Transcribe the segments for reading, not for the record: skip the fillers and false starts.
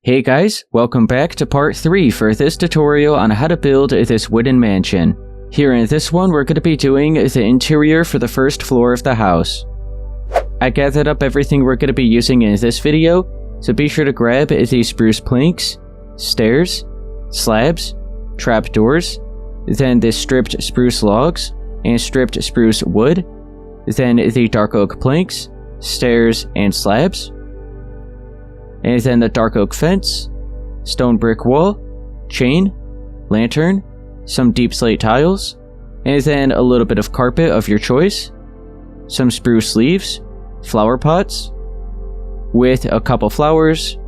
Hey guys, welcome back to part 3 for this tutorial on how to build this wooden mansion. Here in this one, we're going to be doing the interior for the first floor of the house. I gathered up everything we're going to be using in this video, so be sure to grab the spruce planks, stairs, slabs, trapdoors, then the stripped spruce logs, and stripped spruce wood, then the dark oak planks, stairs, and slabs, and then the dark oak fence, stone brick wall, chain, lantern, some deep slate tiles, and then a little bit of carpet of your choice, some spruce leaves, flower pots, with a couple flowers,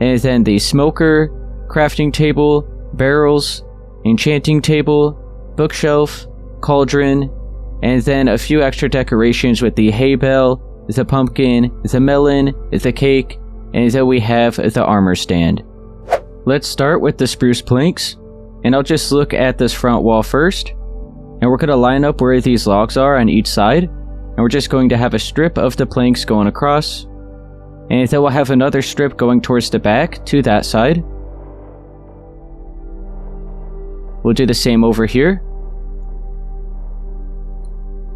and then the smoker, crafting table, barrels, enchanting table, bookshelf, cauldron, and then a few extra decorations with the hay bale, the pumpkin, the melon, the cake, and then we have the armor stand. Let's start with the spruce planks, and I'll just look at this front wall first, and we're going to line up where these logs are on each side, and we're just going to have a strip of the planks going across, and then we'll have another strip going towards the back to that side. We'll do the same over here,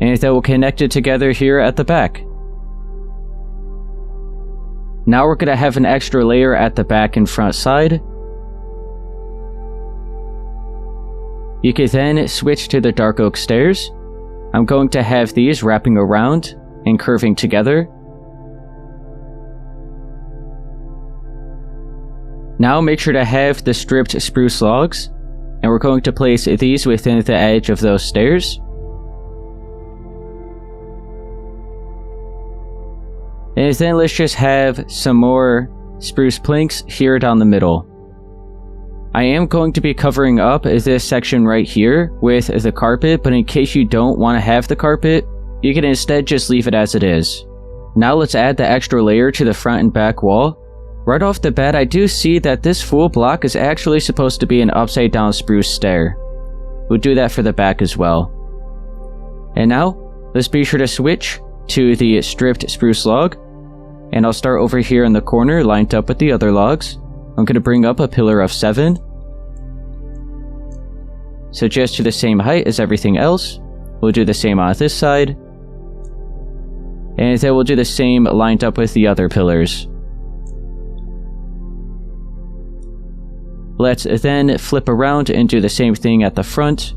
and then we'll connect it together here at the back. Now we're going to have an extra layer at the back and front side. You can then switch to the dark oak stairs. I'm going to have these wrapping around and curving together. Now make sure to have the stripped spruce logs, and we're going to place these within the edge of those stairs. And then let's just have some more spruce planks here down the middle. I am going to be covering up this section right here with the carpet, but in case you don't want to have the carpet, you can instead just leave it as it is. Now let's add the extra layer to the front and back wall. Right off the bat, I do see that this full block is actually supposed to be an upside down spruce stair. We'll do that for the back as well. And now, let's be sure to switch to the stripped spruce log. And I'll start over here in the corner, lined up with the other logs. I'm going to bring up a pillar of 7. So just to the same height as everything else. We'll do the same on this side. And then we'll do the same lined up with the other pillars. Let's then flip around and do the same thing at the front.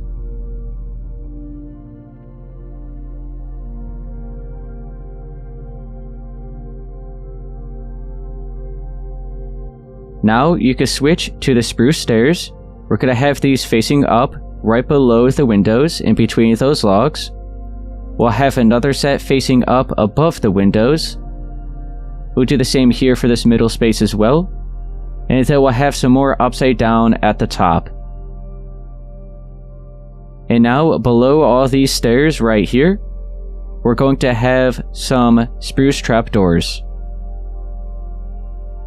Now you can switch to the spruce stairs. We're going to have these facing up right below the windows in between those logs. We'll have another set facing up above the windows. We'll do the same here for this middle space as well. And then we'll have some more upside down at the top. And now below all these stairs right here, we're going to have some spruce trapdoors.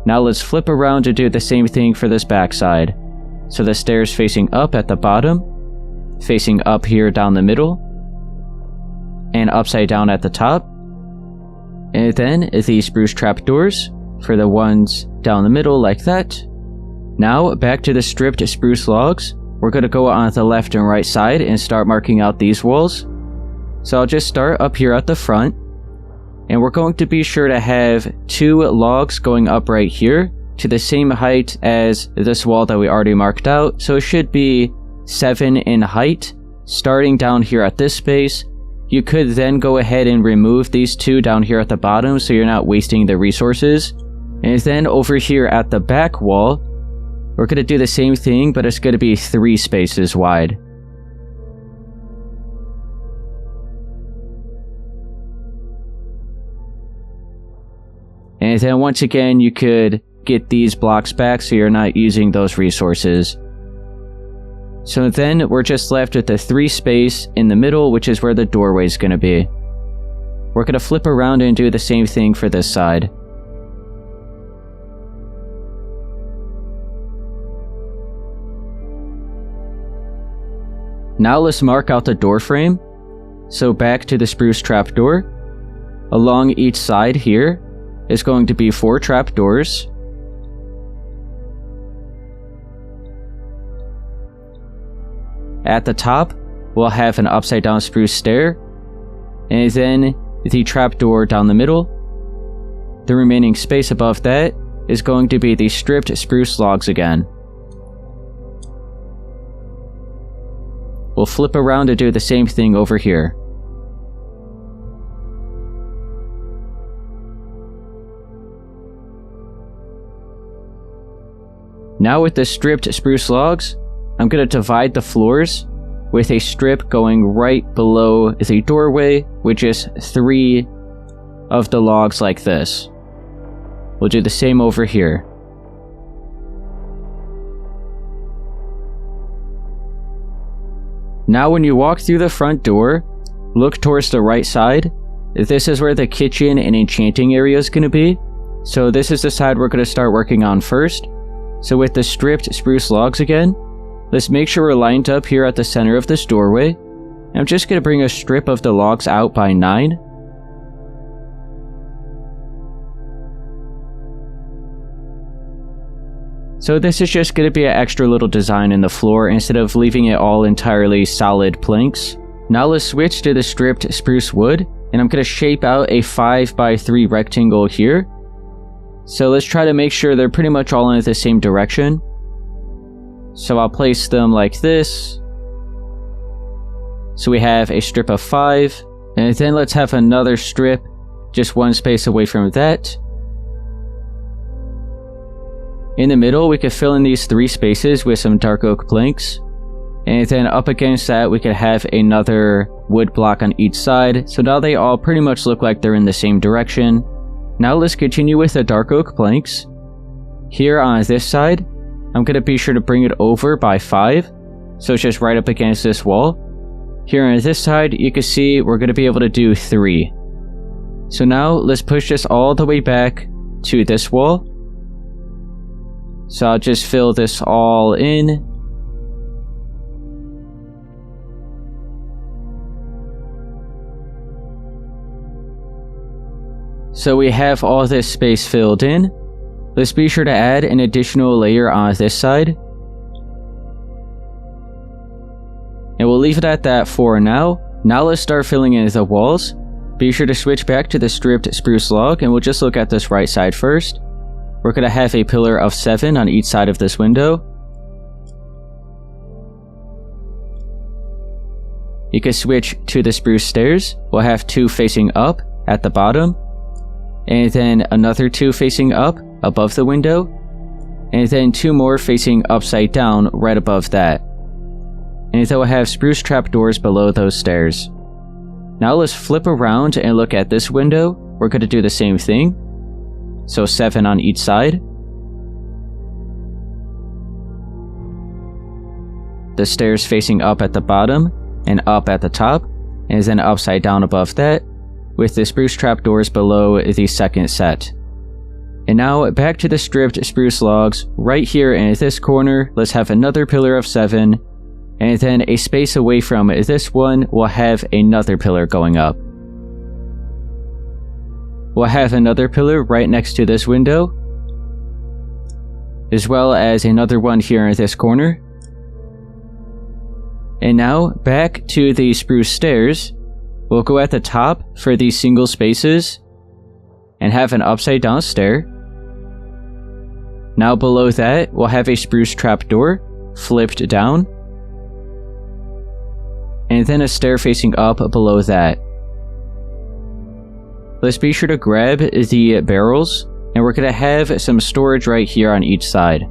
Now let's flip around to do the same thing for this back side. So the stairs facing up at the bottom, facing up here down the middle, and upside down at the top. And then the spruce trapdoors for the ones down the middle like that. Now back to the stripped spruce logs. We're going to go on the left and right side and start marking out these walls. So I'll just start up here at the front. And we're going to be sure to have 2 logs going up right here to the same height as this wall that we already marked out. So it should be 7 in height, starting down here at this space. You could then go ahead and remove these 2 down here at the bottom so you're not wasting the resources. And then over here at the back wall, we're going to do the same thing, but it's going to be 3 spaces wide. And then once again, you could get these blocks back so you're not using those resources. So then we're just left with the 3 space in the middle, which is where the doorway is going to be. We're going to flip around and do the same thing for this side. Now let's mark out the door frame. So back to the spruce trapdoor. Along each side here is going to be 4 trapdoors. At the top, we'll have an upside down spruce stair, and then the trapdoor down the middle. The remaining space above that is going to be the stripped spruce logs again. We'll flip around to do the same thing over here. Now with the stripped spruce logs, I'm going to divide the floors with a strip going right below the doorway with just 3 of the logs like this. We'll do the same over here. Now when you walk through the front door, look towards the right side. This is where the kitchen and enchanting area is going to be. So this is the side we're going to start working on first. So with the stripped spruce logs again, let's make sure we're lined up here at the center of this doorway. I'm just going to bring a strip of the logs out by 9. So this is just going to be an extra little design in the floor instead of leaving it all entirely solid planks. Now let's switch to the stripped spruce wood, and I'm going to shape out a 5x3 rectangle here. So let's try to make sure they're pretty much all in the same direction. So I'll place them like this. So we have a strip of 5, and then let's have another strip just one space away from that. In the middle, we could fill in these 3 spaces with some dark oak planks. And then up against that, we could have another wood block on each side. So now they all pretty much look like they're in the same direction. Now let's continue with the dark oak planks. Here on this side, I'm going to be sure to bring it over by 5. So it's just right up against this wall. Here on this side, you can see we're going to be able to do 3. So now let's push this all the way back to this wall. So I'll just fill this all in. So we have all this space filled in. Let's be sure to add an additional layer on this side. And we'll leave it at that for now. Now let's start filling in the walls. Be sure to switch back to the stripped spruce log, and we'll just look at this right side first. We're going to have a pillar of 7 on each side of this window. You can switch to the spruce stairs. We'll have 2 facing up at the bottom, and then another 2 facing up above the window, and then 2 more facing upside down right above that. And then we'll have spruce trapdoors below those stairs. Now let's flip around and look at this window. We're going to do the same thing. So 7 on each side. The stairs facing up at the bottom and up at the top, and then upside down above that, with the spruce trapdoors below the second set. And now back to the stripped spruce logs. Right here in this corner, let's have another pillar of 7, and then a space away from this one, we'll have another pillar going up. We'll have another pillar right next to this window, as well as another one here in this corner. And now, back to the spruce stairs. We'll go at the top for these single spaces, and have an upside down stair. Now below that, we'll have a spruce trapdoor, flipped down, and then a stair facing up below that. Let's be sure to grab the barrels, and we're going to have some storage right here on each side.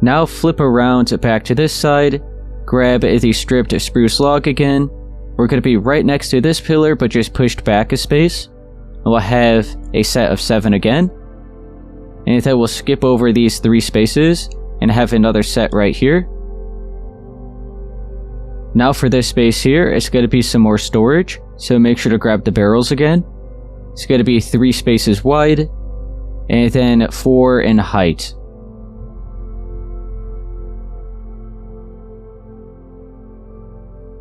Now flip around back to this side, grab the stripped spruce log again. We're going to be right next to this pillar, but just pushed back a space. And we'll have a set of 7 again. And then we'll skip over these 3 spaces and have another set right here. Now for this space here, it's going to be some more storage, so make sure to grab the barrels again. It's going to be 3 spaces wide, and then 4 in height.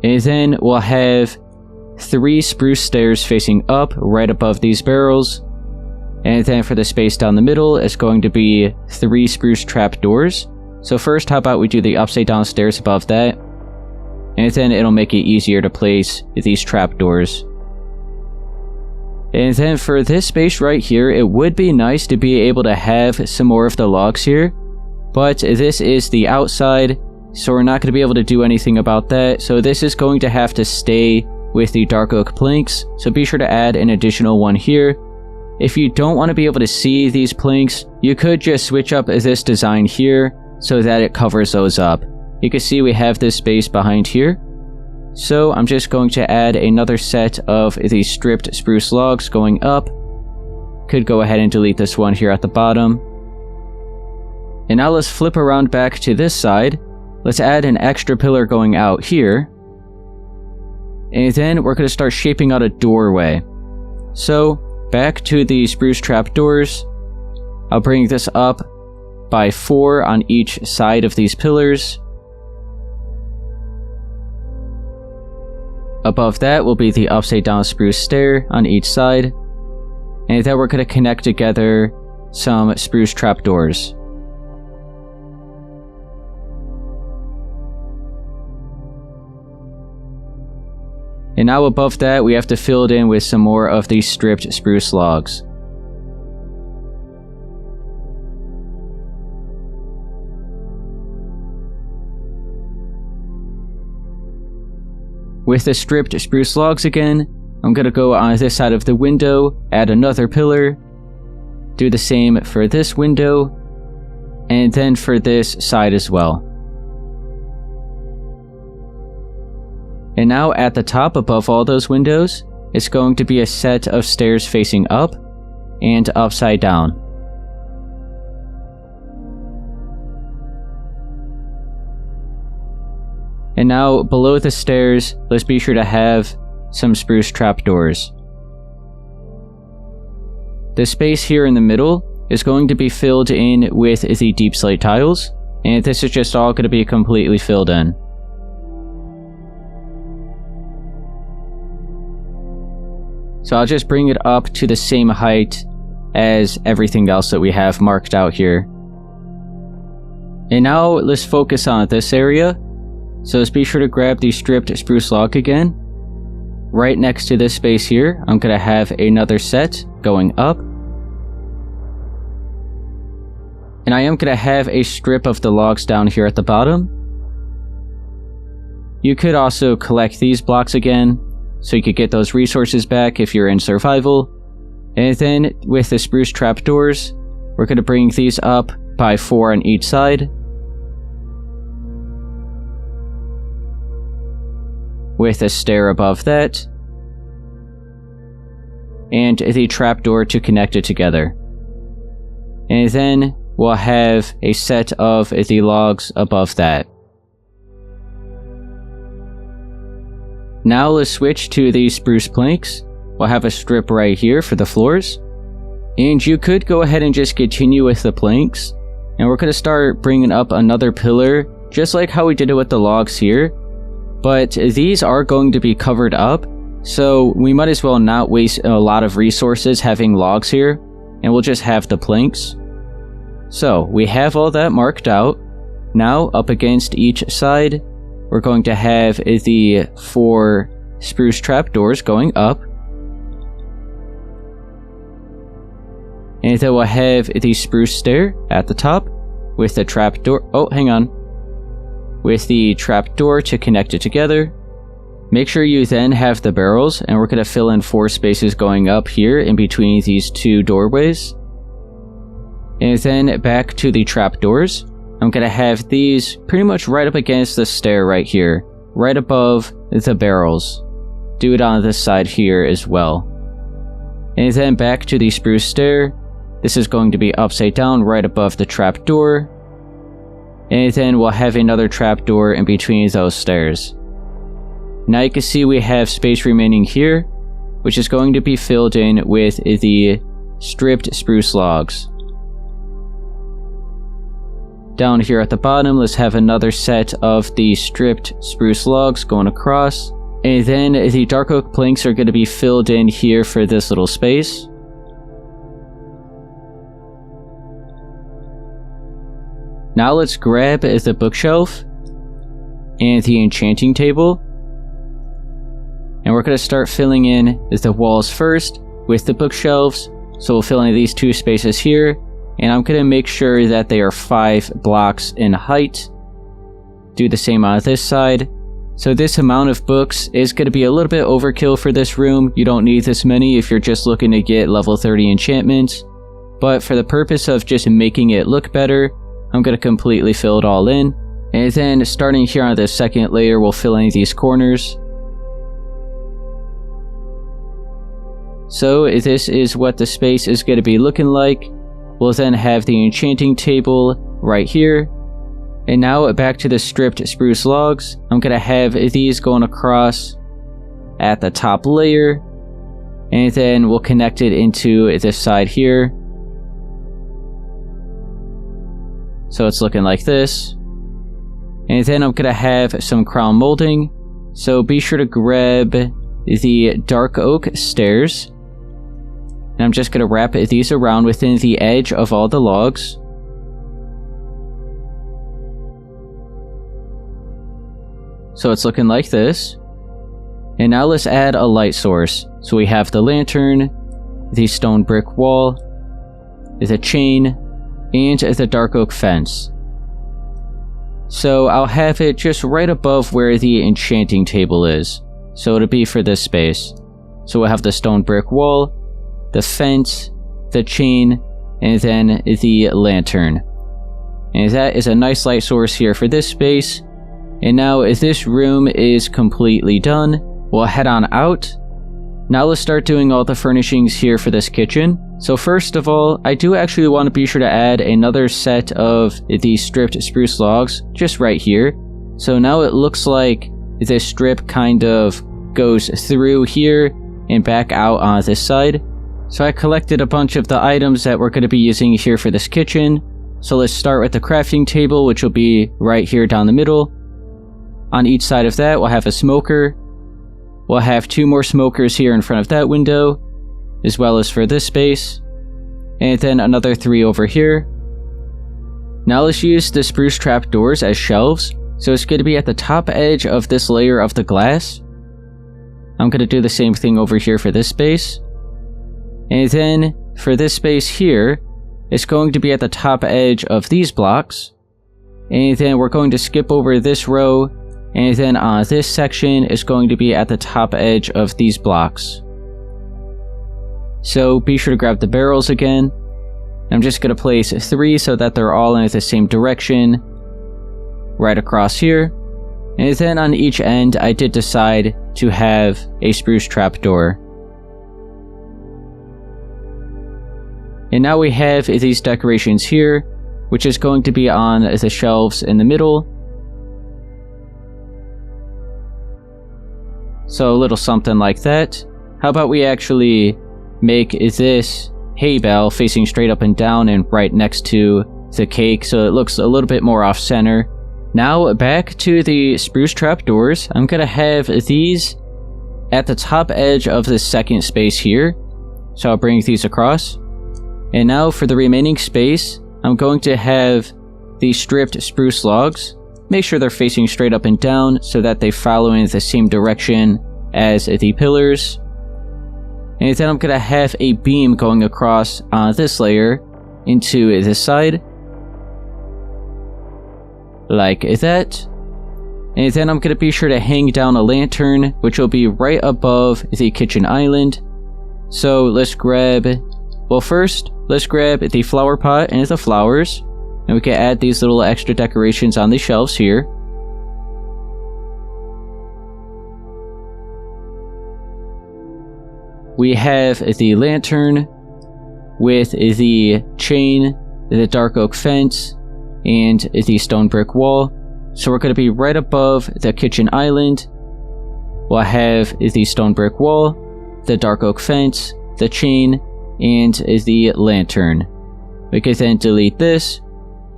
And then we'll have 3 spruce stairs facing up right above these barrels. And then for the space down the middle, it's going to be 3 spruce trapdoors. So first, how about we do the upside down stairs above that? And then it'll make it easier to place these trapdoors. And then for this space right here, it would be nice to be able to have some more of the logs here. But this is the outside, so we're not going to be able to do anything about that. So this is going to have to stay with the dark oak planks. So be sure to add an additional one here. If you don't want to be able to see these planks, you could just switch up this design here so that it covers those up. You can see we have this space behind here. So I'm just going to add another set of these stripped spruce logs going up. Could go ahead and delete this one here at the bottom. And now let's flip around back to this side. Let's add an extra pillar going out here. And then we're going to start shaping out a doorway. So back to the spruce trapdoors. I'll bring this up by 4 on each side of these pillars. Above that will be the upside down spruce stair on each side. And then we're going to connect together some spruce trapdoors. And now above that, we have to fill it in with some more of these stripped spruce logs. With the stripped spruce logs again, I'm going to go on this side of the window, add another pillar, do the same for this window, and then for this side as well. And now at the top above all those windows, it's going to be a set of stairs facing up and upside down. And now below the stairs, let's be sure to have some spruce trapdoors. The space here in the middle is going to be filled in with the deep slate tiles, and this is just all going to be completely filled in. So I'll just bring it up to the same height as everything else that we have marked out here. And now let's focus on this area. So let's be sure to grab the stripped spruce log again. Right next to this space here, I'm going to have another set going up. And I am going to have a strip of the logs down here at the bottom. You could also collect these blocks again, so you could get those resources back if you're in survival. And then with the spruce trapdoors, we're going to bring these up by 4 on each side. With a stair above that. And the trapdoor to connect it together. And then we'll have a set of the logs above that. Now let's switch to the spruce planks. We'll have a strip right here for the floors. And you could go ahead and just continue with the planks. And we're going to start bringing up another pillar, just like how we did it with the logs here. But these are going to be covered up, so we might as well not waste a lot of resources having logs here, and we'll just have the planks. So we have all that marked out. Now up against each side, we're going to have the 4 spruce trapdoors going up. And then we'll have the spruce stair at the top with the trapdoor. Oh, hang on. With the trapdoor to connect it together. Make sure you then have the barrels, and we're going to fill in 4 spaces going up here in between these 2 doorways. And then back to the trapdoors. I'm going to have these pretty much right up against the stair right here, right above the barrels. Do it on this side here as well. And then back to the spruce stair. This is going to be upside down right above the trapdoor. And then we'll have another trapdoor in between those stairs. Now you can see we have space remaining here, which is going to be filled in with the stripped spruce logs. Down here at the bottom, let's have another set of the stripped spruce logs going across. And then the dark oak planks are going to be filled in here for this little space. Now let's grab the bookshelf and the enchanting table. And we're going to start filling in the walls first with the bookshelves. So we'll fill in these 2 spaces here. And I'm going to make sure that they are 5 blocks in height. Do the same on this side. So this amount of books is going to be a little bit overkill for this room. You don't need this many if you're just looking to get level 30 enchantments. But for the purpose of just making it look better, I'm going to completely fill it all in. And then starting here on the second layer, we'll fill in these corners. So this is what the space is going to be looking like. We'll then have the enchanting table right here. And now back to the stripped spruce logs. I'm going to have these going across at the top layer. And then we'll connect it into this side here. So it's looking like this. And then I'm going to have some crown molding. So be sure to grab the dark oak stairs. And I'm just going to wrap these around within the edge of all the logs. So it's looking like this. And now let's add a light source. So we have the lantern, the stone brick wall, the chain, and the dark oak fence. So I'll have it just right above where the enchanting table is. So it'll be for this space. So we'll have the stone brick wall, the fence, the chain, and then the lantern. And that is a nice light source here for this space. And now if this room is completely done, we'll head on out. Now let's start doing all the furnishings here for this kitchen. So first of all, I do actually want to be sure to add another set of these stripped spruce logs just right here. So now it looks like this strip kind of goes through here and back out on this side. So I collected a bunch of the items that we're going to be using here for this kitchen. So let's start with the crafting table, which will be right here down the middle. On each side of that, we'll have a smoker. We'll have 2 more smokers here in front of that window, as well as for this space. And then another 3 over here. Now let's use the spruce trap doors as shelves. So it's going to be at the top edge of this layer of the glass. I'm going to do the same thing over here for this space. And then for this space here, it's going to be at the top edge of these blocks. And then we're going to skip over this row. And then on this section is going to be at the top edge of these blocks. So be sure to grab the barrels again. I'm just going to place 3 so that they're all in the same direction. Right across here. And then on each end, I did decide to have a spruce trapdoor. And now we have these decorations here, which is going to be on the shelves in the middle. So a little something like that. How about we actually make this hay bale facing straight up and down and right next to the cake so it looks a little bit more off center. Now back to the spruce trapdoors. I'm going to have these at the top edge of the second space here. So I'll bring these across. And now for the remaining space, I'm going to have these stripped spruce logs. Make sure they're facing straight up and down so that they follow in the same direction as the pillars. And then I'm going to have a beam going across on this layer into this side. Like that. And then I'm going to be sure to hang down a lantern, which will be right above the kitchen island. So let's grab, well first, let's grab the flower pot and the flowers. And we can add these little extra decorations on the shelves here. We have the lantern with the chain, the dark oak fence, and the stone brick wall. So we're going to be right above the kitchen island. We'll have the stone brick wall, the dark oak fence, the chain, and the lantern. We can then delete this.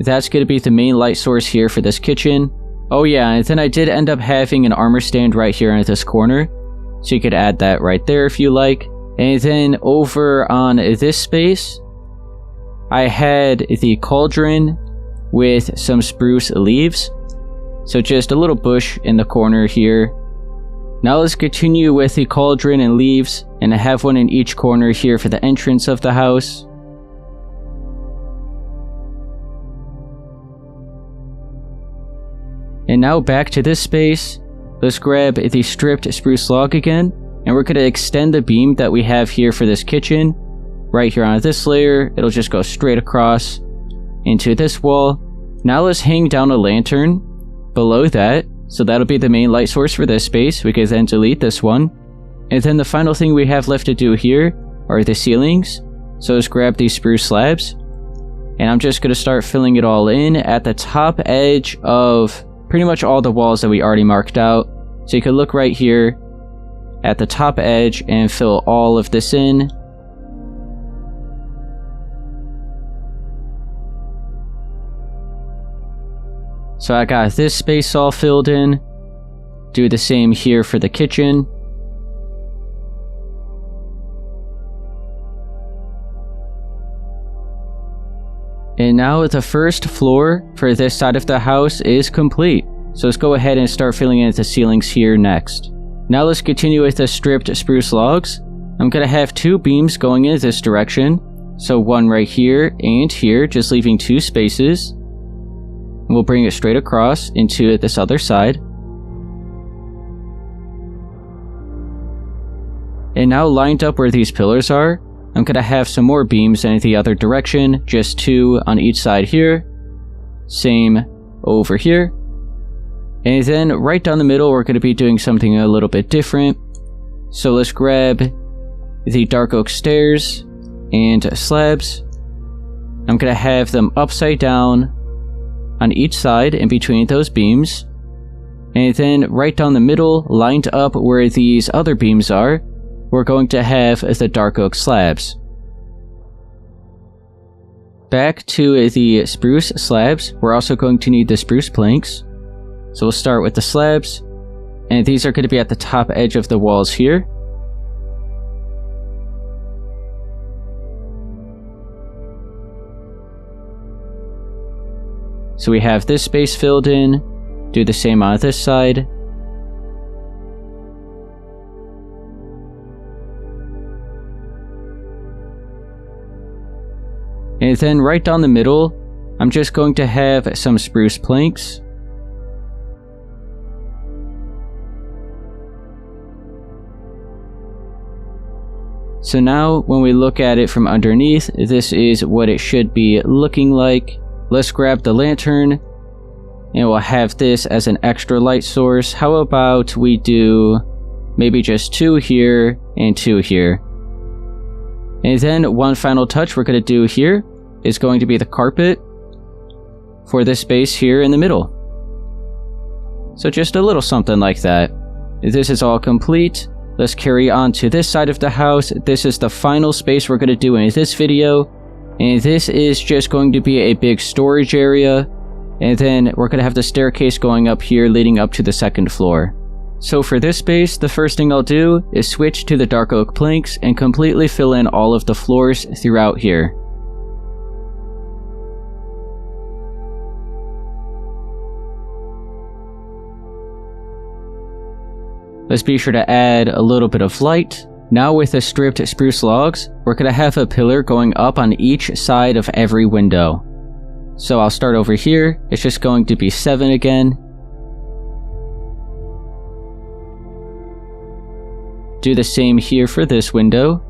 That's going to be the main light source here for this kitchen. Oh yeah, and then I did end up having an armor stand right here in this corner. So you could add that right there if you like. And then over on this space, I had the cauldron with some spruce leaves. So just a little bush in the corner here. Now let's continue with the cauldron and leaves, and I have one in each corner here for the entrance of the house. And now back to this space. Let's grab the stripped spruce log again, and we're going to extend the beam that we have here for this kitchen. Right here on this layer, it'll just go straight across into this wall. Now let's hang down a lantern below that, so that'll be the main light source for this space. We can then delete this one. And then the final thing we have left to do here are the ceilings. So let's grab these spruce slabs, and I'm just going to start filling it all in at the top edge of pretty much all the walls that we already marked out. So you can look right here at the top edge and fill all of this in. So I got this space all filled in. Do the same here for the kitchen. And now the first floor for this side of the house is complete. So let's go ahead and start filling in the ceilings here next. Now let's continue with the stripped spruce logs. I'm going to have 2 beams going in this direction. So one right here and here, just leaving 2 spaces. We'll bring it straight across into this other side. And now lined up where these pillars are, I'm going to have some more beams in the other direction, just 2 on each side here. Same over here. And then right down the middle, we're going to be doing something a little bit different. So let's grab the dark oak stairs and slabs. I'm going to have them upside down on each side in between those beams. And then right down the middle, lined up where these other beams are, we're going to have the dark oak slabs. Back to the spruce slabs, we're also going to need the spruce planks. So we'll start with the slabs, and these are going to be at the top edge of the walls here. So we have this space filled in. Do the same on this side. And then right down the middle, I'm just going to have some spruce planks. So now when we look at it from underneath, this is what it should be looking like. Let's grab the lantern, and we'll have this as an extra light source. How about we do maybe just 2 here and 2 here. And then one final touch we're going to do here is going to be the carpet for this space here in the middle. So just a little something like that. This is all complete. Let's carry on to this side of the house. This is the final space we're going to do in this video. And this is just going to be a big storage area. And then we're going to have the staircase going up here leading up to the 2nd floor. So for this space, the first thing I'll do is switch to the dark oak planks and completely fill in all of the floors throughout here. Let's be sure to add a little bit of light. Now with the stripped spruce logs, we're going to have a pillar going up on each side of every window. So I'll start over here. It's just going to be 7 again. Do the same here for this window.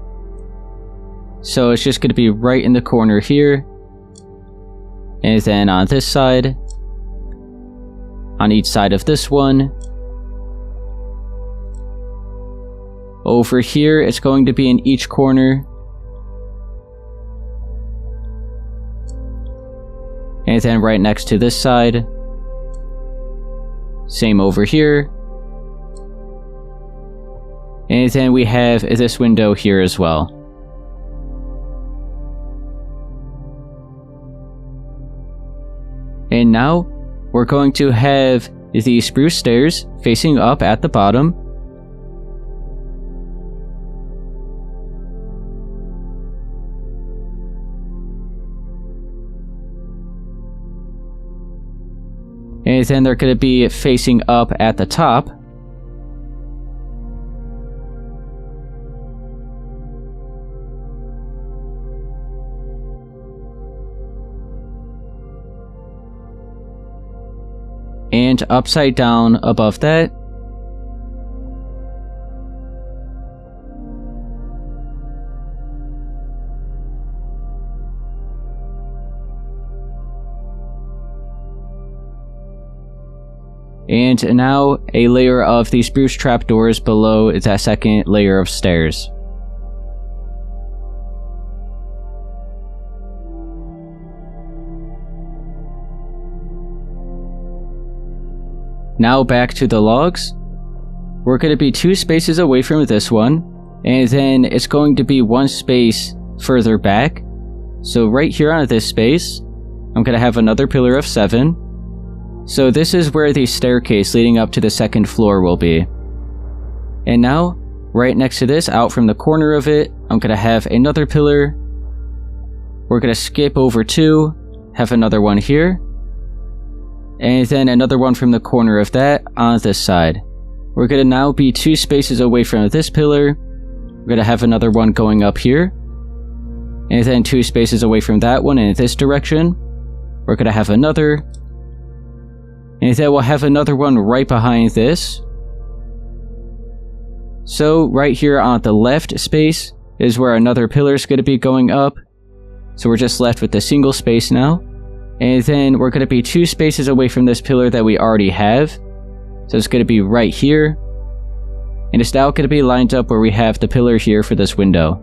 So it's just going to be right in the corner here. And then on this side. On each side of this one. Over here, it's going to be in each corner. And then right next to this side. Same over here. And then we have this window here as well. And now, we're going to have the spruce stairs facing up at the bottom. And then they're going to be facing up at the top. And upside down above that. And now a layer of the spruce trapdoors below that second layer of stairs. Now back to the logs. We're going to be 2 spaces away from this one, and then it's going to be 1 space further back. So right here on this space, I'm going to have another pillar of 7. So this is where the staircase leading up to the second floor will be. And now, right next to this, out from the corner of it, I'm going to have another pillar. We're going to skip over 2, have another one here. And then another one from the corner of that on this side. We're going to now be 2 spaces away from this pillar. We're going to have another one going up here. And then 2 spaces away from that one in this direction. We're going to have another. And then we'll have another one right behind this. So right here on the left space is where another pillar is going to be going up. So we're just left with the single space now. And then we're going to be 2 spaces away from this pillar that we already have. So it's going to be right here. And it's now going to be lined up where we have the pillar here for this window.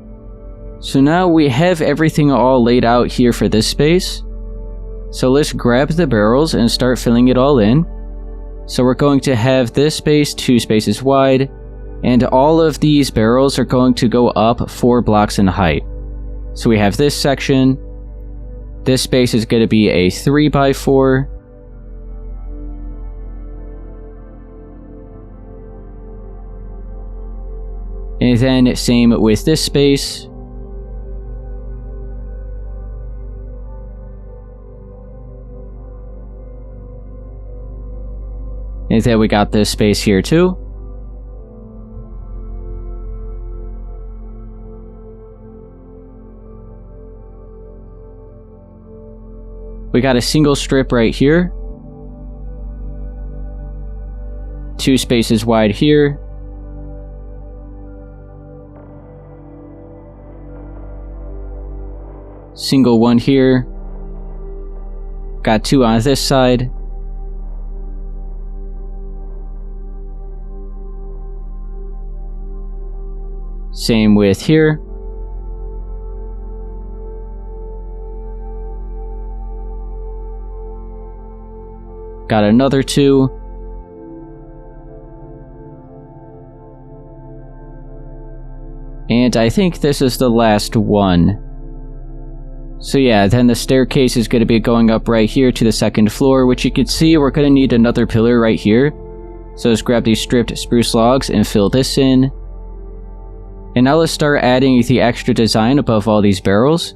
So now we have everything all laid out here for this space. So let's grab the barrels and start filling it all in. So we're going to have this space 2 spaces wide. And all of these barrels are going to go up 4 blocks in height. So we have this section. This space is going to be a 3x4. And then same with this space. And then we got this space here too. We got a single strip right here. 2 spaces wide here. Single one here. Got 2 on this side. Same with here. Got another 2. And I think this is the last one. So yeah, then the staircase is going to be going up right here to the second floor, which you can see we're going to need another pillar right here. So let's grab these stripped spruce logs and fill this in. And now let's start adding the extra design above all these barrels.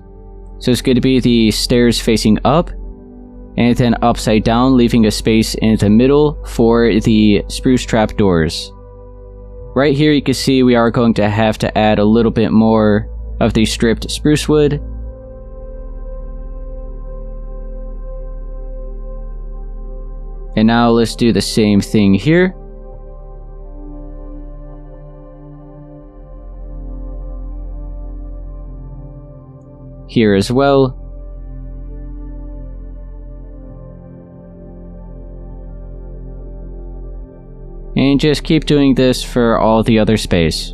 So it's going to be the stairs facing up. And then upside down, leaving a space in the middle for the spruce trapdoors. Right here you can see we are going to have to add a little bit more of the stripped spruce wood. And now let's do the same thing here. Here as well. And just keep doing this for all the other space.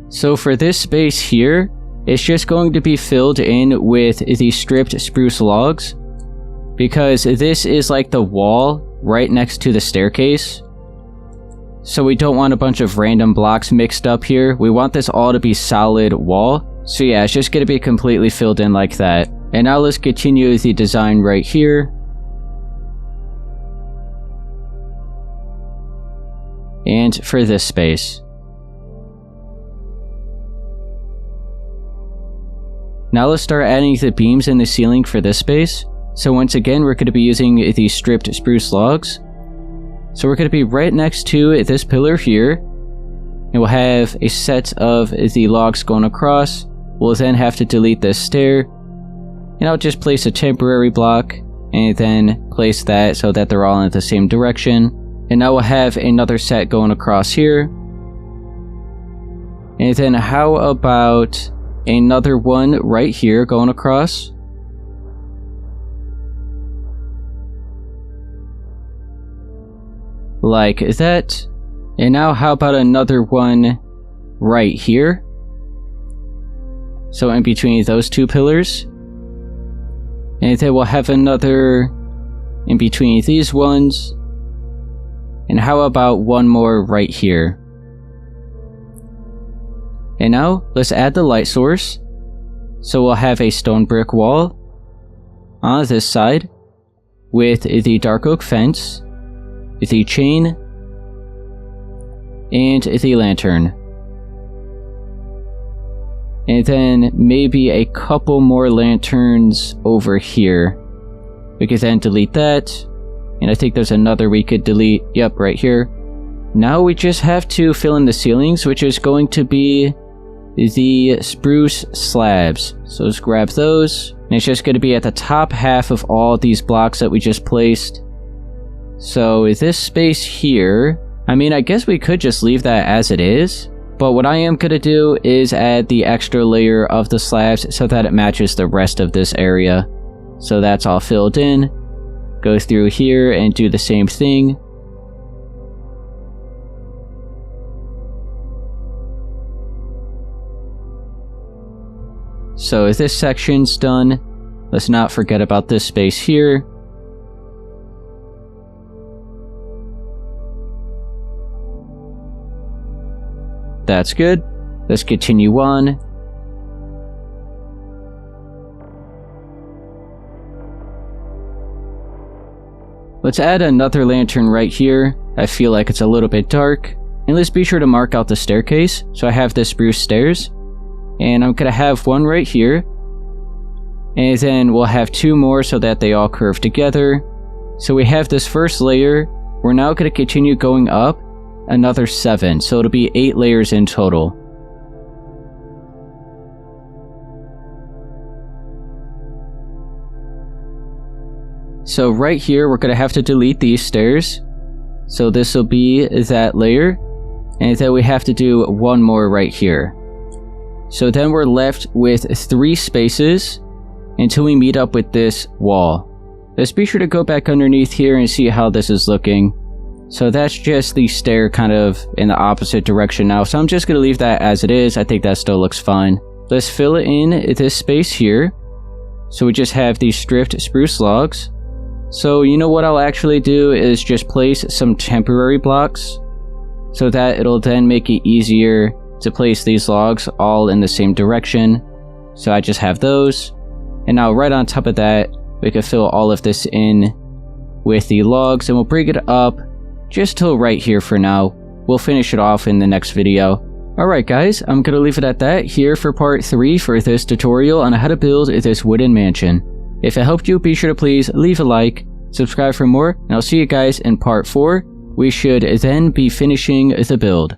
So for this space here, it's just going to be filled in with the stripped spruce logs, because this is like the wall right next to the staircase. So we don't want a bunch of random blocks mixed up here. We want this all to be solid wall. So yeah, it's just going to be completely filled in like that. And now let's continue the design right here. And for this space. Now let's start adding the beams in the ceiling for this space. So once again, we're going to be using these stripped spruce logs. So we're going to be right next to this pillar here. And we'll have a set of the logs going across. We'll then have to delete this stair. And I'll just place a temporary block and then place that so that they're all in the same direction. And now we'll have another set going across here. And then how about another one right here going across? Like that. And now how about another one right here? So in between those two pillars. And then we'll have another in between these ones. And how about one more right here? And now let's add the light source. So we'll have a stone brick wall on this side with the dark oak fence, the chain, and the lantern. And then maybe a couple more lanterns over here. We could then delete that. And I think there's another we could delete. Yep, right here. Now we just have to fill in the ceilings, which is going to be the spruce slabs. So let's grab those. And it's just going to be at the top half of all these blocks that we just placed. So this space here, I mean, I guess we could just leave that as it is. But what I am going to do is add the extra layer of the slabs so that it matches the rest of this area. So that's all filled in. Go through here and do the same thing. So if this section's done, let's not forget about this space here. That's good. Let's continue on. Let's add another lantern right here. I feel like it's a little bit dark. And let's be sure to mark out the staircase. So I have the spruce stairs. And I'm going to have one right here. And then we'll have two more so that they all curve together. So we have this first layer. We're now going to continue going up another 7. So it'll be 8 layers in total. So right here, we're going to have to delete these stairs. So this will be that layer. And then we have to do one more right here. So then we're left with 3 spaces until we meet up with this wall. Let's be sure to go back underneath here and see how this is looking. So that's just the stair kind of in the opposite direction now. So I'm just going to leave that as it is. I think that still looks fine. Let's fill in this space here. So we just have these stripped spruce logs. So you know what I'll actually do is just place some temporary blocks so that it'll then make it easier to place these logs all in the same direction. So I just have those. And now right on top of that, we can fill all of this in with the logs and we'll bring it up just till right here for now. We'll finish it off in the next video. Alright guys, I'm gonna leave it at that here for part 3 for this tutorial on how to build this wooden mansion. If it helped you, be sure to please leave a like, subscribe for more, and I'll see you guys in part 4. We should then be finishing the build.